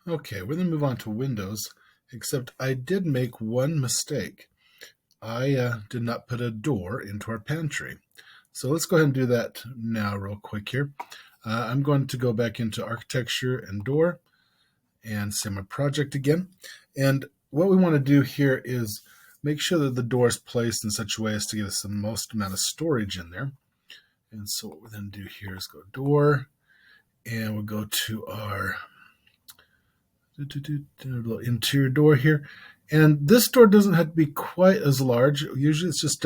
Okay, we're going to move on to Windows, except I did make one mistake. I did not put a door into our pantry. So let's go ahead and do that now real quick here. I'm going to go back into Architecture and Door and say my project again. And what we want to do here is make sure that the door is placed in such a way as to give us the most amount of storage in there. And so what we're going to do here is go Door, and we'll go to our little interior door here. And this door doesn't have to be quite as large. Usually it's just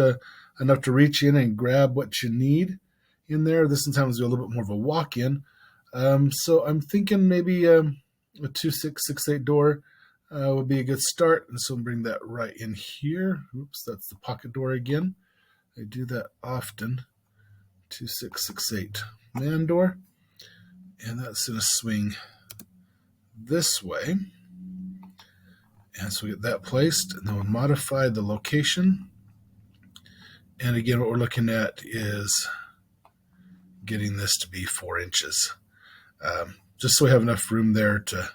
enough to reach in and grab what you need in there. This sometimes be a little bit more of a walk-in. So I'm thinking maybe a 2668 door would be a good start. And so I'll bring that right in here. Oops, that's the pocket door again. I do that often. 2668 man door. And that's going to swing this way. And so we get that placed, and then we'll modify the location. And again, what we're looking at is getting this to be 4 inches, just so we have enough room there to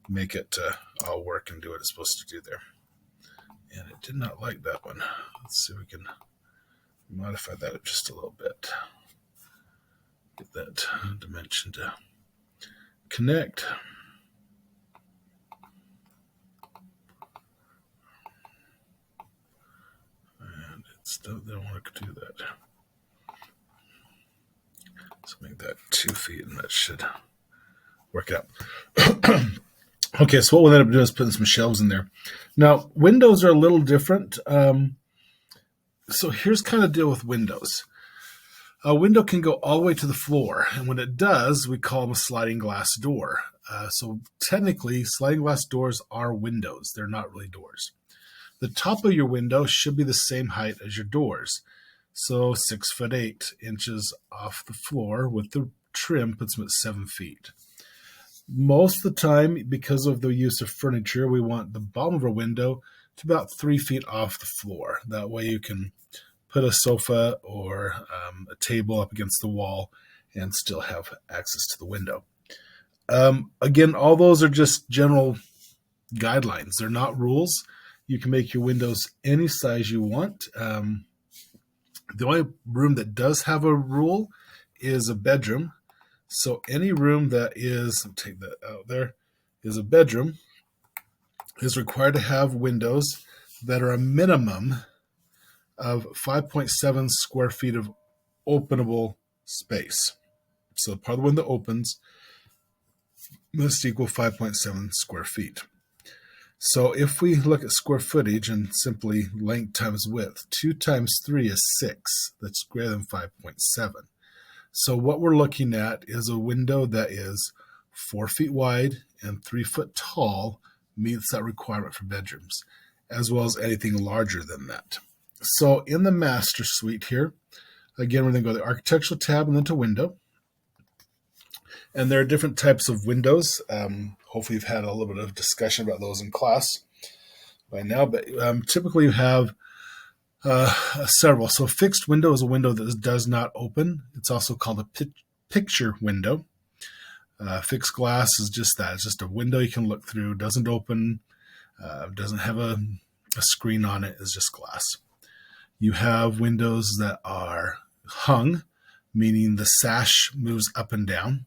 make it all work and do what it's supposed to do there. And it did not like that one. Let's see if we can modify that just a little bit. Get that dimension to connect. They don't want to do that. So make that 2 feet, and that should work out. Okay, so what we'll end up doing is putting some shelves in there. Now, windows are a little different. So here's kind of the deal with windows. A window can go all the way to the floor, and when it does, we call them a sliding glass door. So technically, sliding glass doors are windows. They're not really doors. The top of your window should be the same height as your doors. So 6'8" off the floor with the trim puts them at 7 feet. Most of the time, because of the use of furniture, we want the bottom of our window to about 3 feet off the floor. That way you can put a sofa or a table up against the wall and still have access to the window. Again, all those are just general guidelines. They're not rules. You can make your windows any size you want. The only room that does have a rule is a bedroom. So any room that is, I'll take that out there, is a bedroom is required to have windows that are a minimum of 5.7 square feet of openable space. So the part of the window opens must equal 5.7 square feet. So if we look at square footage and simply length times width, 2 times 3 is 6. That's greater than 5.7. So what we're looking at is a window that is 4 feet wide and 3 foot tall meets that requirement for bedrooms, as well as anything larger than that. So in the master suite here, again, we're going to go to the architectural tab and then to window. And there are different types of windows. Hopefully you've had a little bit of discussion about those in class by now, but typically you have several. So fixed window is a window that does not open. It's also called a picture window. Fixed glass is just that. It's just a window you can look through, doesn't open, doesn't have a screen on it, it's just glass. You have windows that are hung, meaning the sash moves up and down.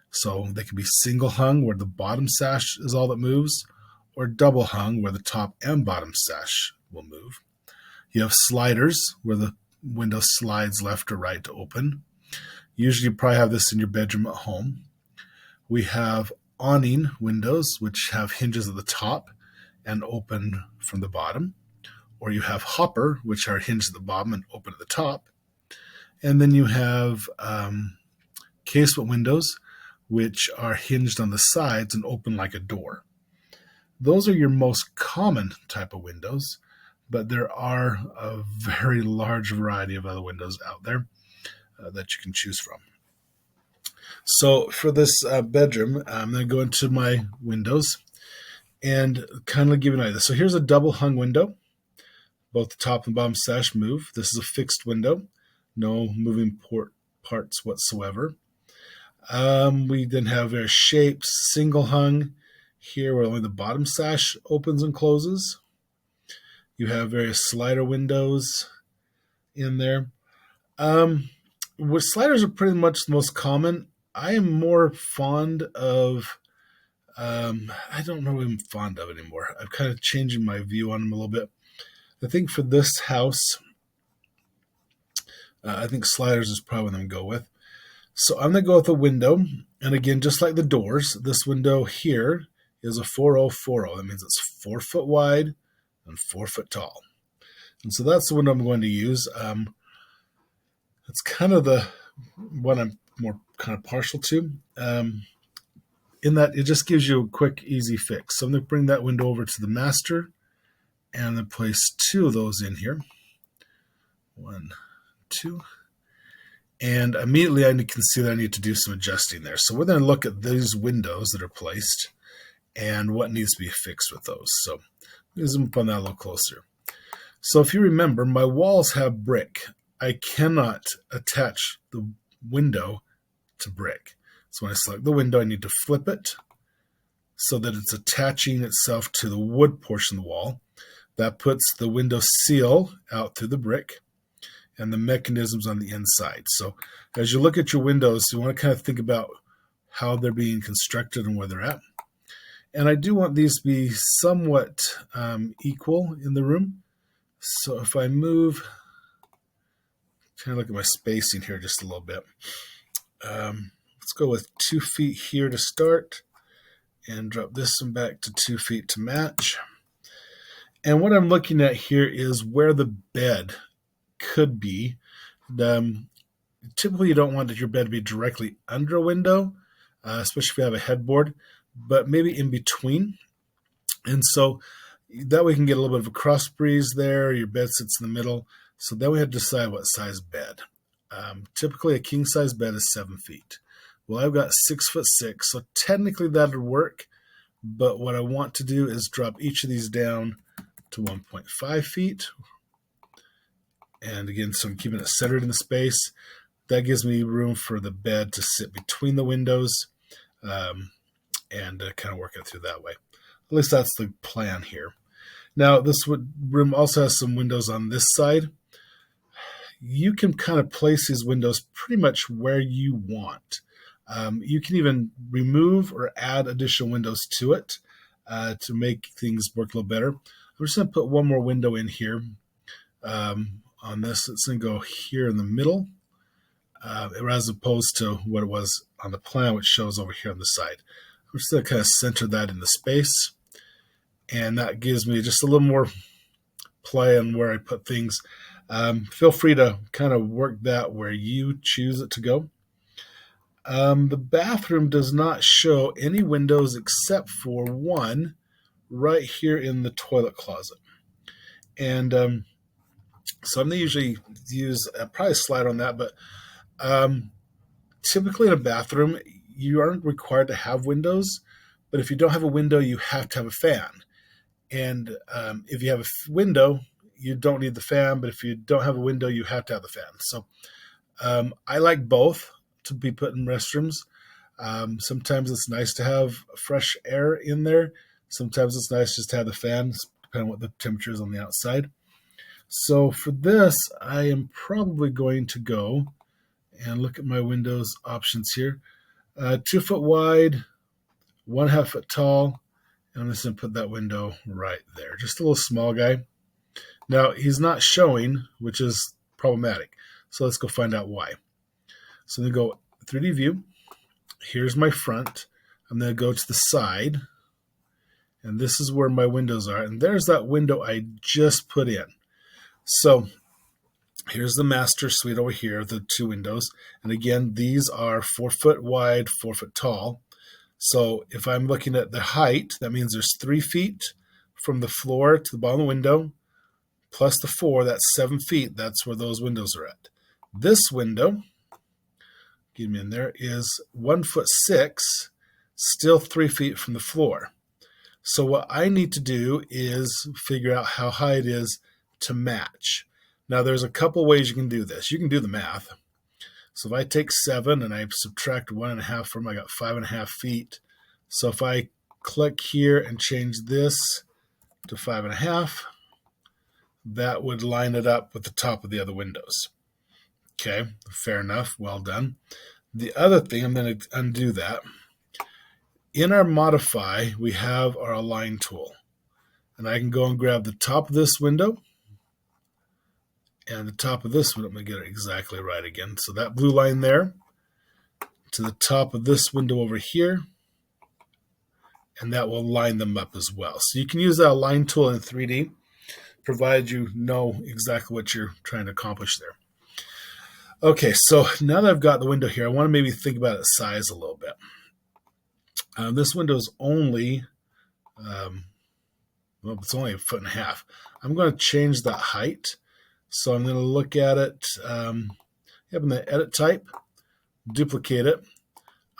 So they can be single hung where the bottom sash is all that moves, or double hung where the top and bottom sash will move. You have sliders where the window slides left or right to open. Usually you probably have this in your bedroom at home. We have awning windows, which have hinges at the top and open from the bottom. Or you have hopper, which are hinged at the bottom and open at the top. And then you have casement windows, which are hinged on the sides and open like a door. Those are your most common type of windows, but there are a very large variety of other windows out there that you can choose from. So for this bedroom, I'm going to go into my windows and kind of give you an idea. So here's a double hung window. Both the top and bottom sash move. This is a fixed window. No moving parts whatsoever. We then have our shapes, single hung, here where only the bottom sash opens and closes. You have various slider windows in there. Where sliders are pretty much the most common. I am more fond of, I don't know what I'm fond of anymore. I'm kind of changing my view on them a little bit. I think for this house, I think sliders is probably what I'm going to go with. So I'm going to go with a window. And again, just like the doors, this window here is a 4040. That means it's 4 foot wide and 4 foot tall. And so that's the window I'm going to use. It's kind of the one I'm more kind of partial to, in that it just gives you a quick, easy fix. So I'm going to bring that window over to the master and then place 2 of those in here. 1, 2. And immediately I can see that I need to do some adjusting there. So we're going to look at these windows that are placed and what needs to be fixed with those. So let's zoom up on that a little closer. So if you remember, my walls have brick. I cannot attach the window to brick. So when I select the window, I need to flip it so that it's attaching itself to the wood portion of the wall. That puts the window seal out through the brick and the mechanisms on the inside. So as you look at your windows, you want to kind of think about how they're being constructed and where they're at. And I do want these to be somewhat equal in the room. So if I move, kind of look at my spacing here just a little bit. Let's go with 2 feet here to start and drop this one back to 2 feet to match. And what I'm looking at here is where the bed could be. Typically, you don't want your bed to be directly under a window, especially if you have a headboard, but maybe in between. And so that way you can get a little bit of a cross breeze there. Your bed sits in the middle. So then we have to decide what size bed. Typically, a king size bed is 7 feet. Well, I've got 6'6", so technically that would work. But what I want to do is drop each of these down to 1.5 feet. And again, so I'm keeping it centered in the space. That gives me room for the bed to sit between the windows and kind of work it through that way. At least that's the plan here. Now, this room also has some windows on this side. You can kind of place these windows pretty much where you want. You can even remove or add additional windows to it to make things work a little better. I'm just going to put one more window in here on this. It's going to go here in the middle, as opposed to what it was on the plan, which shows over here on the side. I'm just going to kind of center that in the space, and that gives me just a little more play on where I put things. Feel free to kind of work that where you choose it to go. The bathroom does not show any windows except for one right here in the toilet closet. And so I'm going to usually use probably a slide on that, but typically in a bathroom, you aren't required to have windows, but if you don't have a window, you have to have a fan. And if you have a window, you don't need the fan, but if you don't have a window, you have to have the fan. So I like both to be put in restrooms. Sometimes it's nice to have fresh air in there. Sometimes it's nice just to have the fan, depending on what the temperature is on the outside. So for this, I am probably going to go and look at my windows options here. 2 foot wide, 1/2 foot tall, and I'm just going to put that window right there. Just a little small guy. Now, he's not showing, which is problematic. So let's go find out why. So I'm going to go 3D view. Here's my front. I'm going to go to the side. And this is where my windows are. And there's that window I just put in. So here's the master suite over here, the 2 windows. And again, these are 4 foot wide, 4 foot tall. So if I'm looking at the height, that means there's 3 feet from the floor to the bottom of the window, plus the 4, that's 7 feet. That's where those windows are at. This window, get me in there, is 1'6", still 3 feet from the floor. So what I need to do is figure out how high it is to match. Now there's a couple ways you can do this. You can do the math. So if I take 7 and I subtract 1.5 from, I got 5.5 feet. So if I click here and change this to 5.5, that would line it up with the top of the other windows. Okay, fair enough. Well done. The other thing, I'm going to undo that. In our modify, we have our align tool. And I can go and grab the top of this window and the top of this one. I'm going to get it exactly right again. So that blue line there to the top of this window over here, and that will line them up as well. So you can use that align tool in 3D, provided you know exactly what you're trying to accomplish there. Okay, so now that I've got the window here, I want to maybe think about its size a little bit. This window is only, well, it's only 1.5 feet. I'm going to change that height. So I'm going to look at it, in the edit type, duplicate it.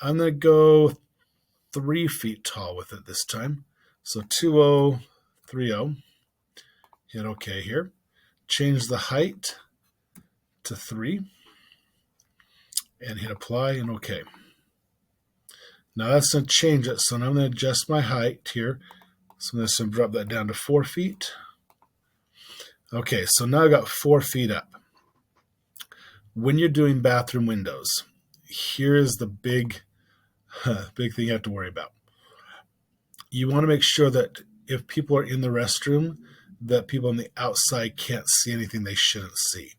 I'm going to go 3 feet tall with it this time. So 2030. Hit OK here. Change the height to 3. And hit apply and OK. Now that's going to change it. So now I'm going to adjust my height here. So I'm going to drop that down to 4 feet. Okay, so now I got 4 feet up. When you're doing bathroom windows, here's the big thing you have to worry about. You want to make sure that if people are in the restroom, that people on the outside can't see anything they shouldn't see.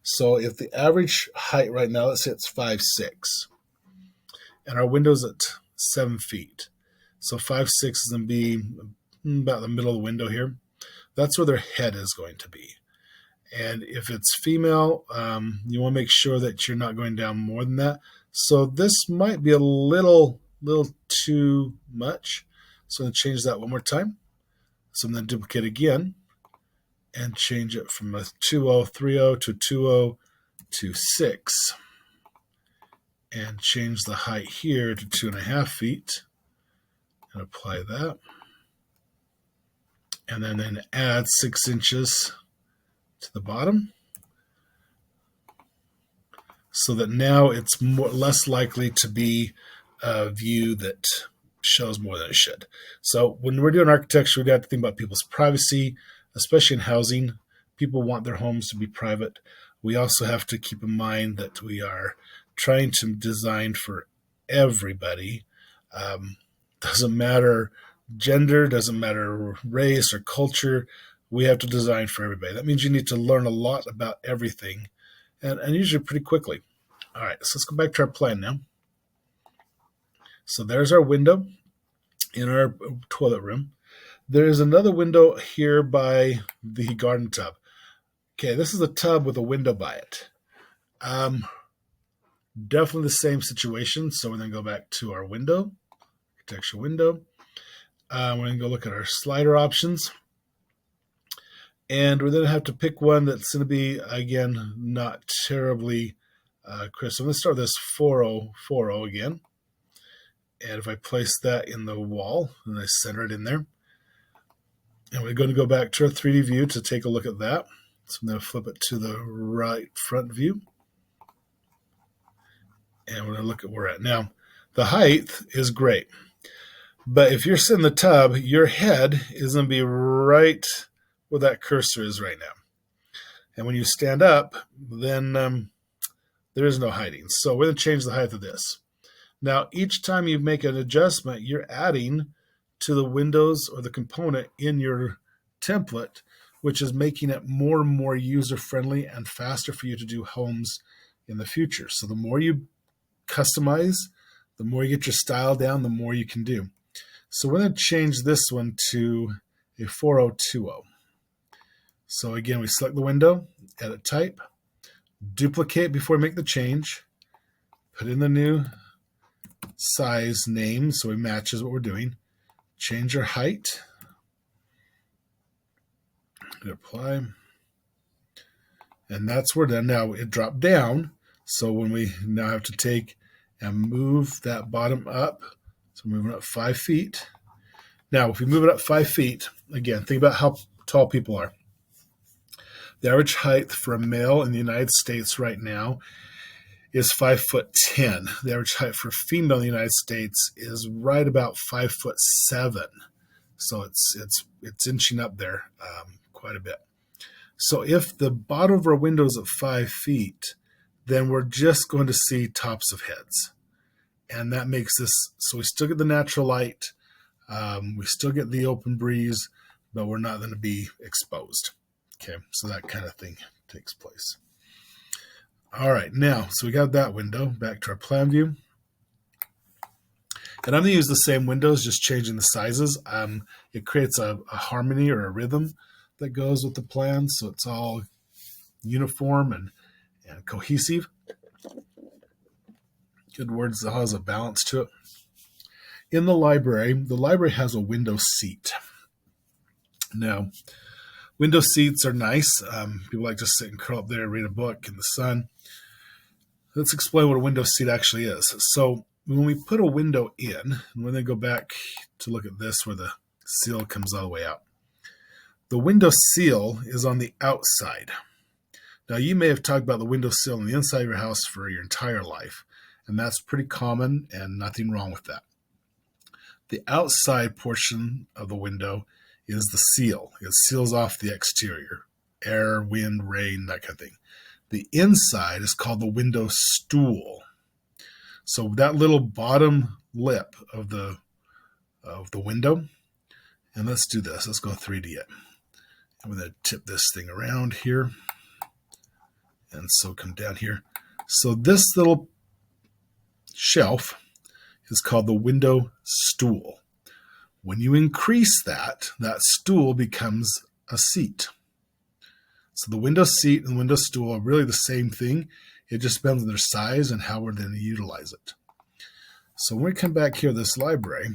So if the average height right now, let's say it's 5'6", and our window's at 7 feet. So 5'6" is going to be about the middle of the window here. That's where their head is going to be. And if it's female, you want to make sure that you're not going down more than that. So this might be a little too much. So I'm going to change that one more time. So I'm going to duplicate again and change it from a 2030 to 2026. And change the height here to 2.5 feet. And apply that. And then add 6 inches to the bottom, so that now it's less likely to be a view that shows more than it should. So when we're doing architecture, we got to think about people's privacy, especially in housing. People want their homes to be private. We also have to keep in mind that we are trying to design for everybody. Doesn't matter gender, doesn't matter race or culture. We have to design for everybody. That means you need to learn a lot about everything, and usually pretty quickly. All right, so let's go back to our plan now. So there's our window in our toilet room. There is another window here by the garden tub. Okay, this is a tub with a window by it. Definitely the same situation. So we're going to go back to our window, architecture window. We're going to go look at our slider options. And we're going to have to pick one that's going to be, again, not terribly crisp. So I'm going to start this 4040 again. And if I place that in the wall, and I center it in there. And we're going to go back to our 3D view to take a look at that. So I'm going to flip it to the right front view. And we're going to look at where we're at. Now, the height is great. But if you're sitting in the tub, your head is going to be right where that cursor is right now. And when you stand up, then there is no hiding. So we're going to change the height of this. Now, each time you make an adjustment, you're adding to the windows or the component in your template, which is making it more and more user-friendly and faster for you to do homes in the future. So the more you customize, the more you get your style down, the more you can do. So we're going to change this one to a 4020. So again, we select the window, edit type, duplicate before we make the change, put in the new size name so it matches what we're doing, change our height, hit apply, and that's where done. Now it dropped down, so when we now have to take and move that bottom up, so we're moving up 5 feet. Now, if we move it up 5 feet, again, think about how tall people are. The average height for a male in the United States right now is 5'10". The average height for a female in the United States is right about 5'7". So it's inching up there quite a bit. So if the bottom of our window is at 5 feet, then we're just going to see tops of heads. And that makes this, so we still get the natural light, we still get the open breeze, but we're not going to be exposed. Okay, so that kind of thing takes place. All right, now, so we got that window. Back to our plan view. And I'm going to use the same windows, just changing the sizes. It creates a harmony or a rhythm that goes with the plan, so it's all uniform and cohesive. Good words that has a balance to it. In the library has a window seat. Now, window seats are nice. People like to sit and curl up there and read a book in the sun. Let's explain what a window seat actually is. So when we put a window in, and when they go back to look at this where the seal comes all the way out, the window seal is on the outside. Now, you may have talked about the window sill on the inside of your house for your entire life, and that's pretty common and nothing wrong with that. The outside portion of the window is the seal. It seals off the exterior, air, wind, rain, that kind of thing. The inside is called the window stool. So that little bottom lip of the window, and let's do this. Let's go 3D it. I'm going to tip this thing around here. And so come down here. So this little shelf is called the window stool. When you increase that stool becomes a seat. So the window seat and window stool are really the same thing. It just depends on their size and how we're going to utilize it. So when we come back here to this library,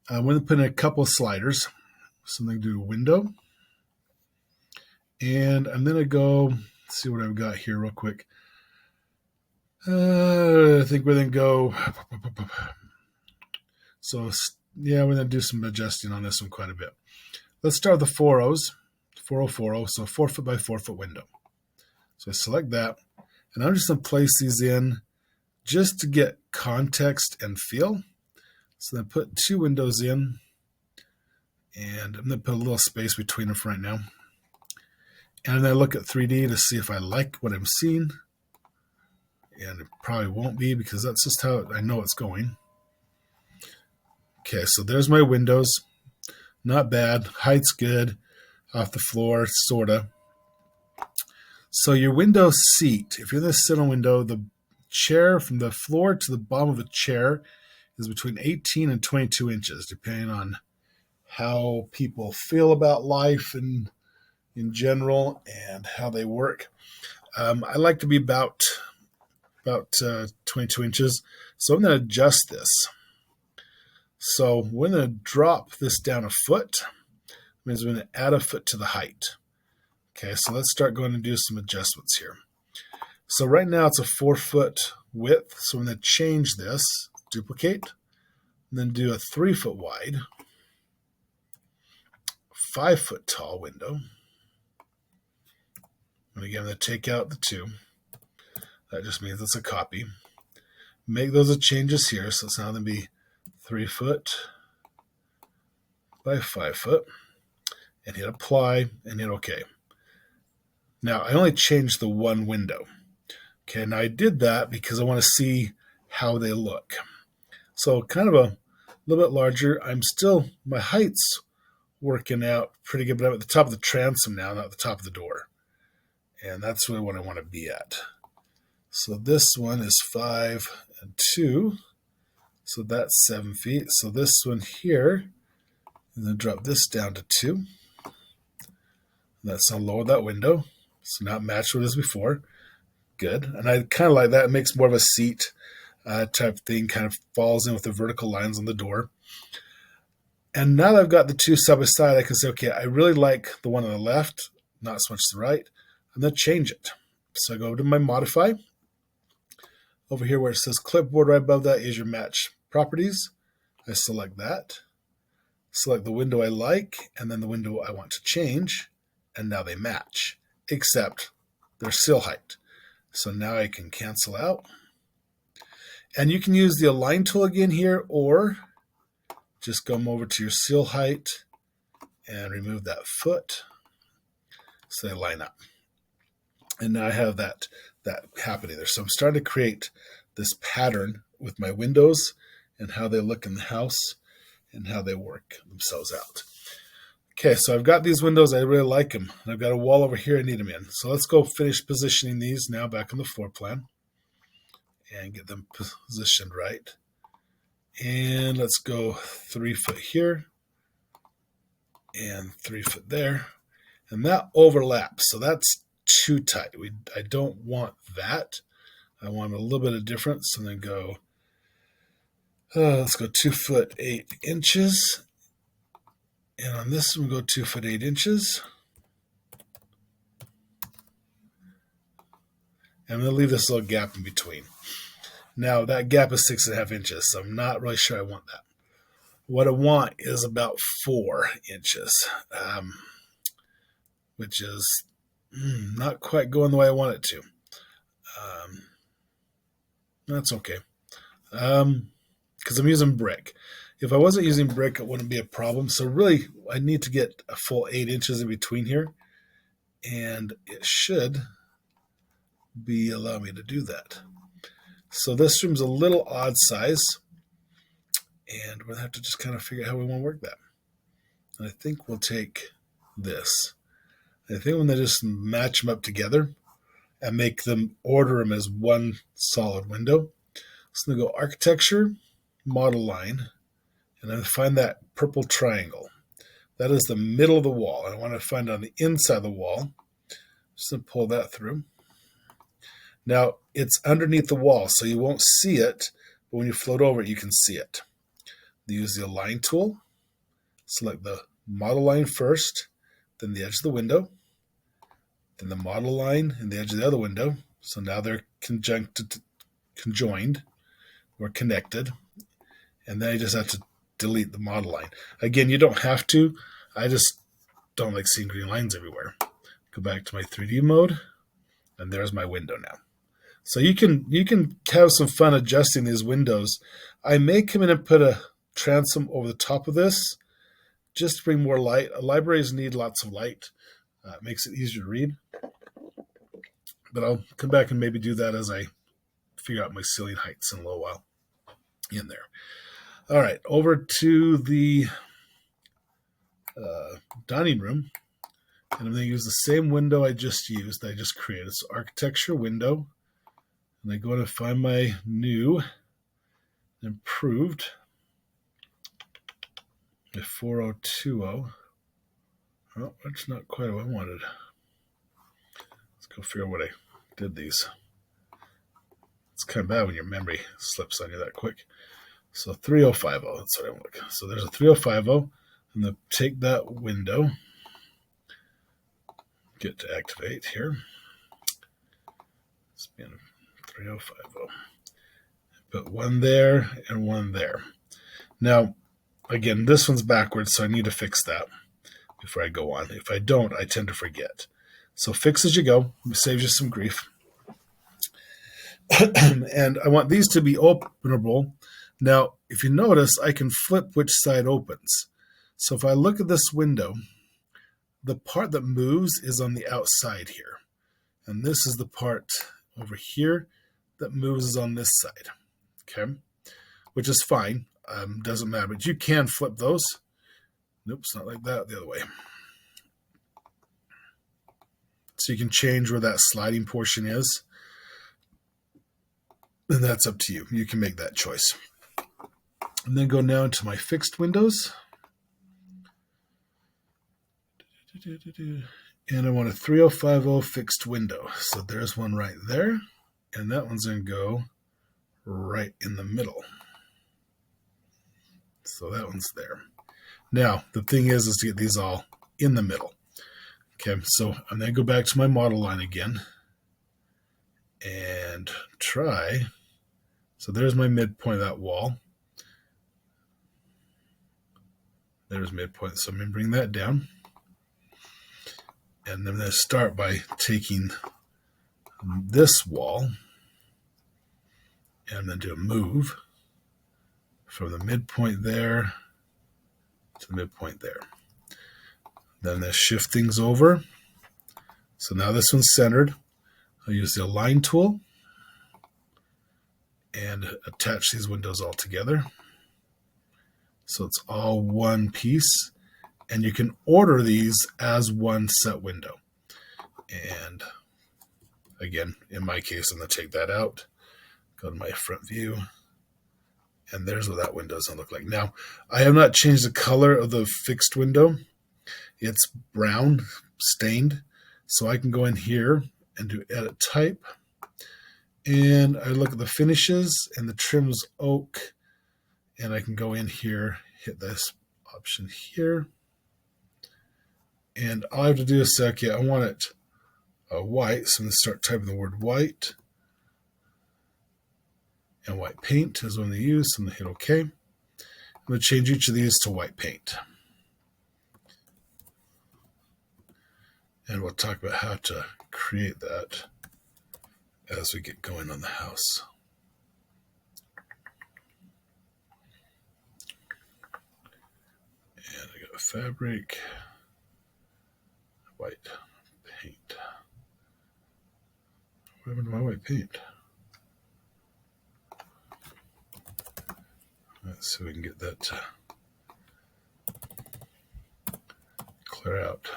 I'm going to put in a couple of sliders. So I'm going to do a window. And I'm going to go see what I've got here real quick. I think we're going to go. So, yeah, we're going to do some adjusting on this one quite a bit. Let's start with the 4040, so 4 foot by 4 foot window. So I select that, and I'm just going to place these in just to get context and feel. So then put 2 windows in, and I'm going to put a little space between them for right now. And then I look at 3D to see if I like what I'm seeing. And it probably won't be because that's just how I know it's going. Okay, so there's my windows. Not bad. Height's good. Off the floor, sort of. So your window seat, if you're going to sit on a window, the chair from the floor to the bottom of the chair is between 18 and 22 inches, depending on how people feel about life and in general and how they work. I like to be about 22 inches. So I'm going to adjust this. So we're going to drop this down a foot. That means we're going to add a foot to the height. Okay, so let's start going and do some adjustments here. So right now it's a 4 foot width. So I'm going to change this, duplicate, and then do a 3 foot wide, 5 foot tall window. And again, I'm going to take out the 2. That just means it's a copy. Make those changes here. So it's now going to be 3 foot by 5 foot. And hit apply and hit OK. Now, I only changed the one window. Okay, now I did that because I want to see how they look. So kind of a little bit larger. My height's working out pretty good, but I'm at the top of the transom now, not the top of the door. And that's really what I want to be at. So this one is 5 and 2. So that's 7 feet. So this one here, and then drop this down to 2. That's going to lower that window. So now it matched what it is before. Good. And I kind of like that. It makes more of a seat type thing, kind of falls in with the vertical lines on the door. And now that I've got the 2 side by side, I can say, okay, I really like the one on the left, not so much the right. I'm going to change it. So I go over to my modify. Over here where it says clipboard, right above that is your match properties. I select that. Select the window I like, and then the window I want to change. And now they match, except their sill height. So now I can cancel out. And you can use the align tool again here, or just come over to your seal height and remove that foot so they line up. And now I have that happening there. So I'm starting to create this pattern with my windows and how they look in the house and how they work themselves out. Okay, so I've got these windows. I really like them. I've got a wall over here I need them in. So let's go finish positioning these now back on the floor plan and get them positioned right. And let's go 3 foot here and 3 foot there. And that overlaps. So that's too tight. I don't want that. I want a little bit of difference. And then go, let's go 2 foot 8 inches. And on this one, we'll go 2 foot 8 inches. And I'm going to leave this little gap in between. Now, that gap is 6.5 inches, so I'm not really sure I want that. What I want is about 4 inches, which is not quite going the way I want it to. That's okay, because I'm using brick. If I wasn't using brick, it wouldn't be a problem. So really, I need to get a full 8 inches in between here, and it should be allowing me to do that. So this room's a little odd size, and we're going to have to just kind of figure out how we want to work that. And I think we'll take this. I think when they just match them up together and make them, order them as one solid window. So I'm going to go architecture, model line, and then find that purple triangle. That is the middle of the wall. I want to find it on the inside of the wall. Just going to pull that through. Now, it's underneath the wall, so you won't see it, but when you float over it, you can see it. Use the align tool. Select the model line first, then the edge of the window, then the model line and the edge of the other window. So now they're conjoined or connected. And then I just have to delete the model line. Again, you don't have to. I just don't like seeing green lines everywhere. Go back to my 3D mode, and there's my window now. So you can have some fun adjusting these windows. I may come in and put a transom over the top of this just to bring more light. Libraries need lots of light. It makes it easier to read. But I'll come back and maybe do that as I figure out my ceiling heights in a little while in there. All right, over to the dining room. And I'm going to use the same window I just used, that I just created. So architecture window. And I go in and find my new improved, the 4020. Oh, that's not quite what I wanted. Let's go figure out what I did these. It's kind of bad when your memory slips on you that quick. So 3050, that's what I'm looking. So there's a 3050. I'm going to take that window, get to activate here. It's been 3050. Put one there and one there. Now, again, this one's backwards, so I need to fix that before I go on. If I don't, I tend to forget. So fix as you go. It saves you some grief. And I want these to be openable. Now, if you notice, I can flip which side opens. So if I look at this window, the part that moves is on the outside here. And this is the part over here that moves is on this side. Okay? Which is fine. Doesn't matter. But you can flip those. Nope, it's not like that. The other way. So you can change where that sliding portion is. And that's up to you. You can make that choice. And then go now to my fixed windows. And I want a 3050 fixed window. So there's one right there. And that one's going to go right in the middle. So that one's there. Now, the thing is to get these all in the middle. Okay, so I'm going to go back to my model line again. And try. So there's my midpoint of that wall. There's midpoint. So I'm going to bring that down. And then I'm going to start by taking this wall and then do a move from the midpoint there to the midpoint there. Then this shift things over. So now this one's centered. I'll use the align tool and attach these windows all together. So it's all one piece. And you can order these as one set window. And again, in my case, I'm going to take that out, go to my front view, and there's what that window is going to look like. Now, I have not changed the color of the fixed window. It's brown, stained. So I can go in here and do edit type. And I look at the finishes, and the trim's oak. And I can go in here, hit this option here. And all I have to do is say, okay, I want it white. So I'm going to start typing the word white. And white paint is one they use. So I'm going to hit OK. I'm going to change each of these to white paint. And we'll talk about how to create that as we get going on the house. And I got fabric, white paint. What happened to my white paint? Let's see if we can get that to clear out.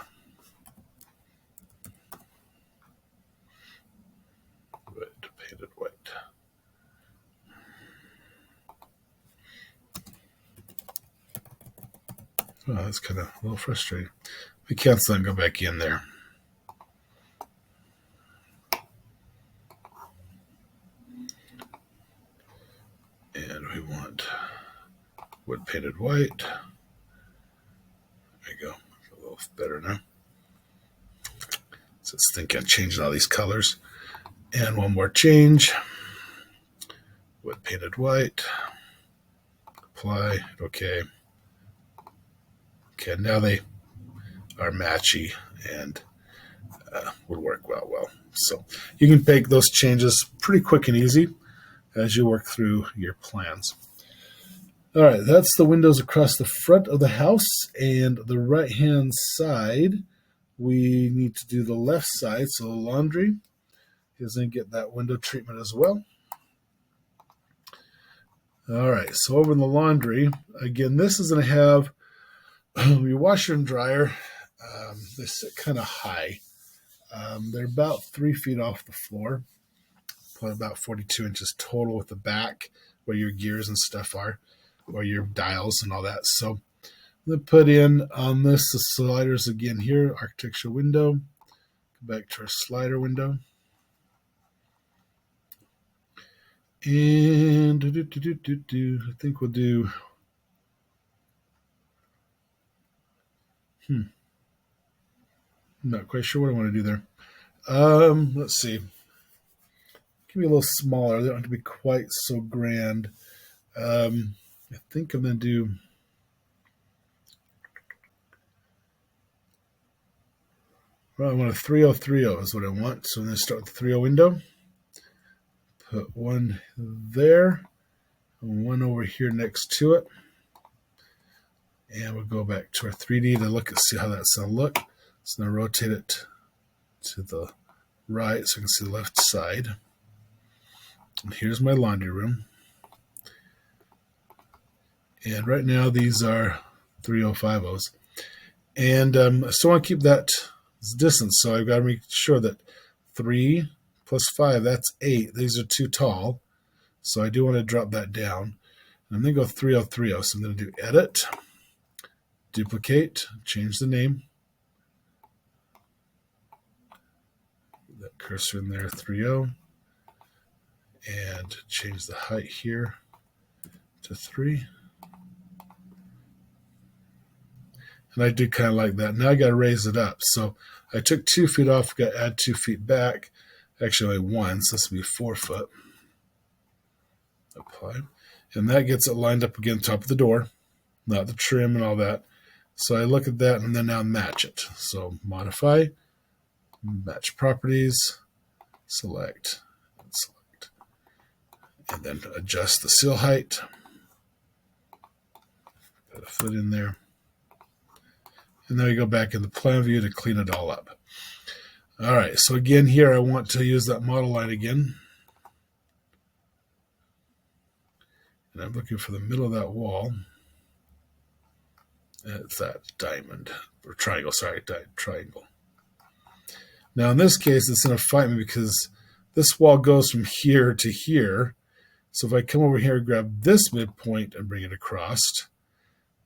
Painted white. Oh, that's kind of a little frustrating. We cancel and go back in there. And we want wood painted white. There you go. A little better now. So it's thinking of changing all these colors. And one more change. Wood painted white. Apply. Okay. Okay, now they are matchy and would work well. So you can make those changes pretty quick and easy as you work through your plans. All right, that's the windows across the front of the house, and the right-hand side, we need to do the left side. So the laundry is going to get that window treatment as well. All right, so over in the laundry, again, this is going to have your washer and dryer. They sit kind of high. They're about 3 feet off the floor, probably about 42 inches total with the back where your gears and stuff are, or your dials and all that. So I'm going to put in on this the sliders again here, architecture window. Go back to our slider window. And I think we'll do I'm not quite sure what I want to do there. Let's see. Give me a little smaller. They don't have to be quite so grand. I think I'm going to do I want a 3030 is what I want. So I'm going to start with the 30 window. Put one there and one over here next to it. And we'll go back to our 3D to look and see how that's going to look. So now rotate it to the right so you can see the left side. And here's my laundry room. And right now these are 3050s. And I still want to keep that distance, so I've got to make sure that 3 plus 5, that's 8. These are too tall, so I do want to drop that down. And I'm going to go 3030, so I'm going to do edit, duplicate, change the name. That cursor in there, 30, and change the height here to 3. And I do kind of like that. Now I got to raise it up. So I took 2 feet off, got to add 2 feet back. Actually, only 1, so this will be 4 foot. Apply. And that gets it lined up again, top of the door, not the trim and all that. So I look at that and then now match it. So modify, match properties, select, and then adjust the sill height. Put a foot in there. And then we go back in the plan view to clean it all up. All right, so again here I want to use that model line again. And I'm looking for the middle of that wall. It's that diamond, or triangle, sorry, triangle. Now in this case, it's going to fight me because this wall goes from here to here. So if I come over here and grab this midpoint and bring it across,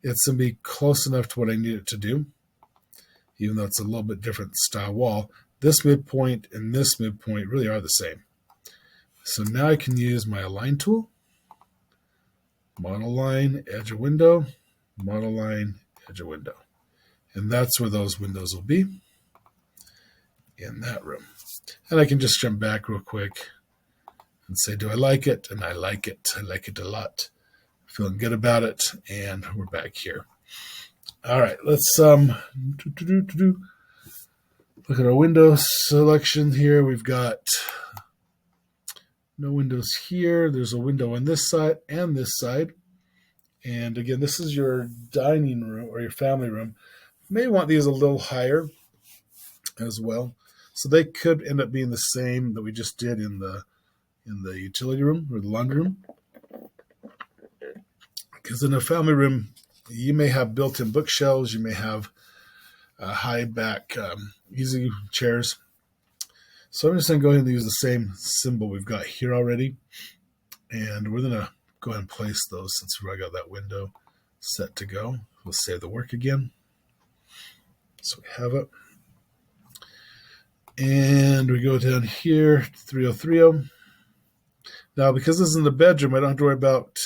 it's going to be close enough to what I need it to do, even though it's a little bit different style wall. This midpoint and this midpoint really are the same. So now I can use my align tool, model line, edge of window, model line, edge of window. And that's where those windows will be in that room. And I can just jump back real quick and say, do I like it? And I like it. I like it a lot. Feeling good about it. And we're back here. All right, let's look at our window selection here. We've got no windows here. There's a window on this side and this side. And again, this is your dining room or your family room. You may want these a little higher as well. So they could end up being the same that we just did in the utility room or the laundry room. Because in a family room, you may have built-in bookshelves. You may have high back easy chairs. So I'm just going to go ahead and use the same symbol we've got here already. And we're going to go ahead and place those since I got that window set to go. We'll save the work again. So we have it. And we go down here, 3030. Now, because this is in the bedroom, I don't have to worry about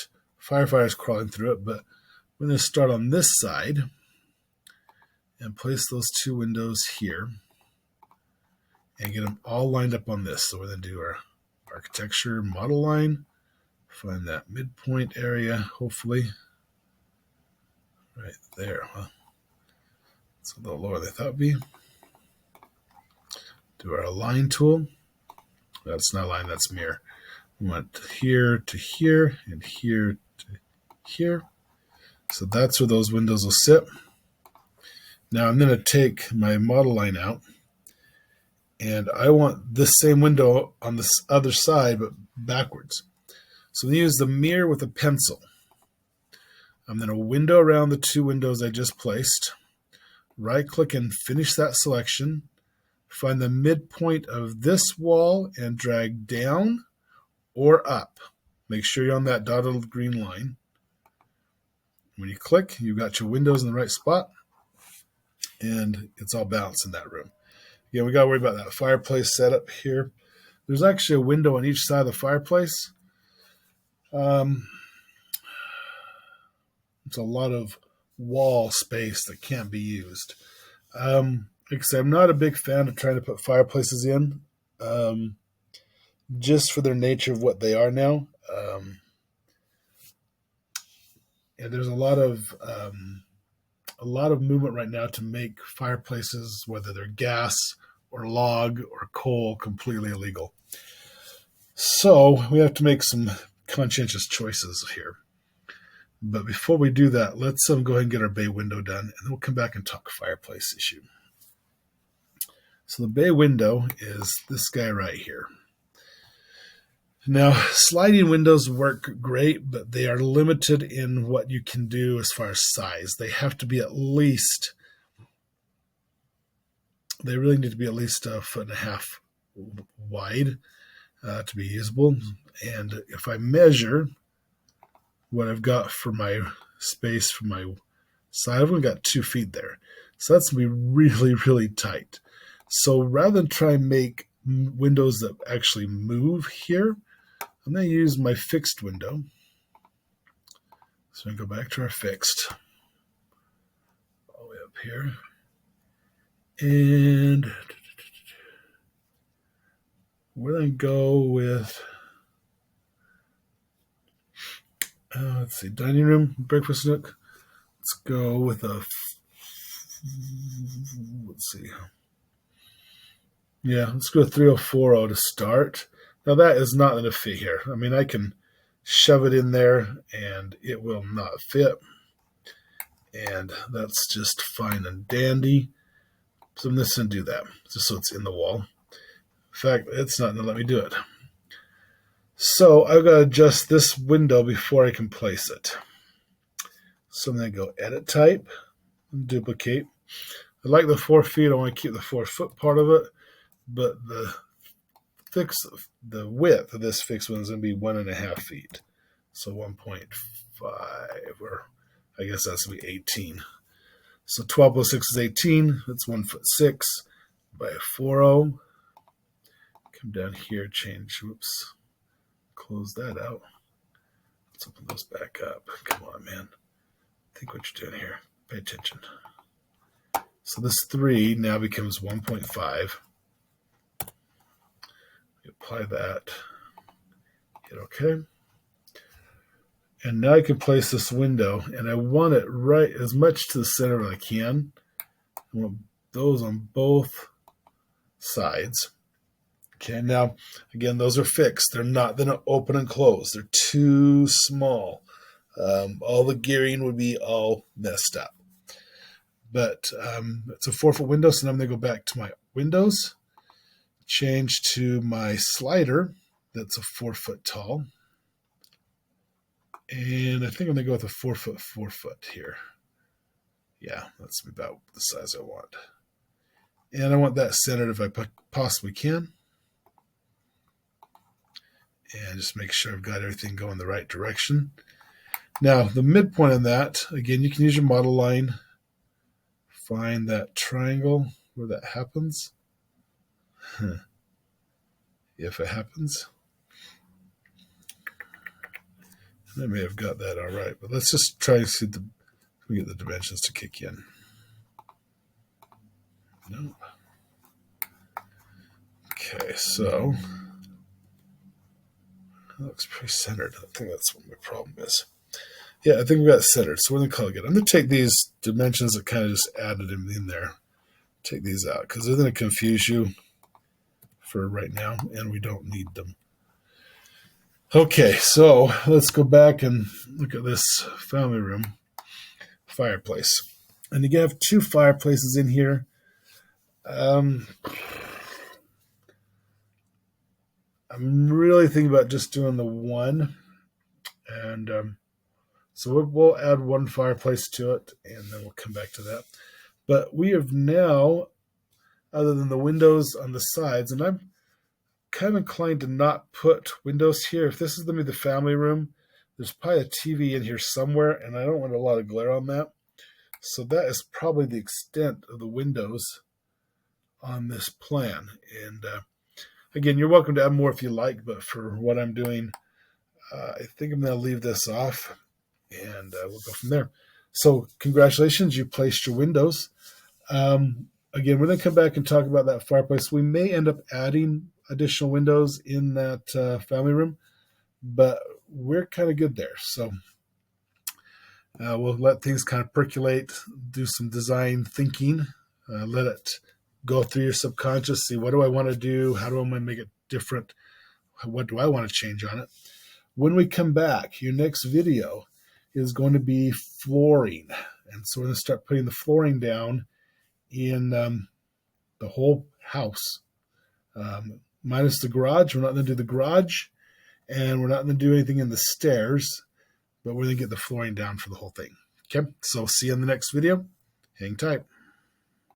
firefighters crawling through it, but we're going to start on this side and place those two windows here and get them all lined up on this. So we're going to do our architecture model line, find that midpoint area, hopefully. Right there. Well, it's a little lower than I thought it would be. Do our align tool. That's not line, that's mirror. We want here to here and here to here. So that's where those windows will sit. Now I'm going to take my model line out, and I want this same window on this other side, but backwards. So I'm going to use the mirror with a pencil. I'm going to window around the two windows I just placed. Right click and finish that selection. Find the midpoint of this wall and drag down or up. Make sure you're on that dotted green line. When you click, you've got your windows in the right spot, and it's all balanced in that room. Again, we got to worry about that fireplace setup here. There's actually a window on each side of the fireplace. It's a lot of wall space that can't be used. Like I said, I'm not a big fan of trying to put fireplaces in, just for their nature of what they are now. And there's a lot of movement right now to make fireplaces, whether they're gas or log or coal, completely illegal. So we have to make some conscientious choices here. But before we do that, let's go ahead and get our bay window done, and then we'll come back and talk fireplace issue. So the bay window is this guy right here. Now, sliding windows work great, but they are limited in what you can do as far as size. They have to be they really need to be at least 1.5 feet wide to be usable. And if I measure what I've got for my space for my side, I've only got 2 feet there. So that's going to be really, really tight. So rather than try and make windows that actually move here, I'm going to use my fixed window. So I go back to our fixed, all the way up here. And we're going to go with, let's see, dining room, breakfast nook. Let's go with let's see. Yeah, let's go 3040 to start. Now that is not going to fit here. I mean, I can shove it in there and it will not fit. And that's just fine and dandy. So I'm just going to do that, just so it's in the wall. In fact, it's not going to let me do it. So I've got to adjust this window before I can place it. So I'm going to go Edit Type, and Duplicate. I like the 4 feet. I want to keep the 4 foot part of it, but the width of this fixed one is going to be 1.5 feet. So 1.5, or I guess that's going to be 18. So 12 plus 6 is 18. That's 1 foot 6 by 40. Come down here, change. Whoops. Close that out. Let's open those back up. Come on, man. Think what you're doing here. Pay attention. So this 3 now becomes 1.5. Apply that. Hit OK. And now I can place this window, and I want it right as much to the center as I can. I want those on both sides. Okay, now, again, those are fixed. They're not going to open and close. They're too small. All the gearing would be all messed up. But it's a 4 foot window, so now I'm going to go back to my windows, change to my slider. That's a 4 foot tall. And I think I'm going to go with a 4 foot, 4 foot here. Yeah, that's about the size I want. And I want that centered if I possibly can. And just make sure I've got everything going the right direction. Now, the midpoint on that, again, you can use your model line. Find that triangle where that happens. If it happens. I may have got that all right, but let's just try and see we get the dimensions to kick in. No. Okay, so that looks pretty centered. I think that's what my problem is. Yeah, I think we got it centered. So we're going to call it good. I'm going to take these dimensions that kind of just added them in there. Take these out because they're going to confuse you for right now, and we don't need them. Okay, so let's go back and look at this family room fireplace. And again, I have 2 fireplaces in here. I'm really thinking about just doing the one. And so we'll add 1 fireplace to it, and then we'll come back to that. But we have now, other than the windows on the sides, and I'm kind of inclined to not put windows here. If this is going to be the family room, there's probably a TV in here somewhere, and I don't want a lot of glare on that. So that is probably the extent of the windows on this plan. And again, you're welcome to add more if you like, but for what I'm doing, I think I'm going to leave this off, and we'll go from there. So congratulations, you placed your windows. Again, we're going to come back and talk about that fireplace. We may end up adding additional windows in that family room, but we're kind of good there. So we'll let things kind of percolate, do some design thinking, let it go through your subconscious, see what do I want to do, how do I want to make it different, what do I want to change on it. When we come back, your next video is going to be flooring. And so we're going to start putting the flooring down in the whole house. Minus the garage. We're not going to do the garage, and we're not going to do anything in the stairs, but we're going to get the flooring down for the whole thing. Okay, so see you in the next video. Hang tight.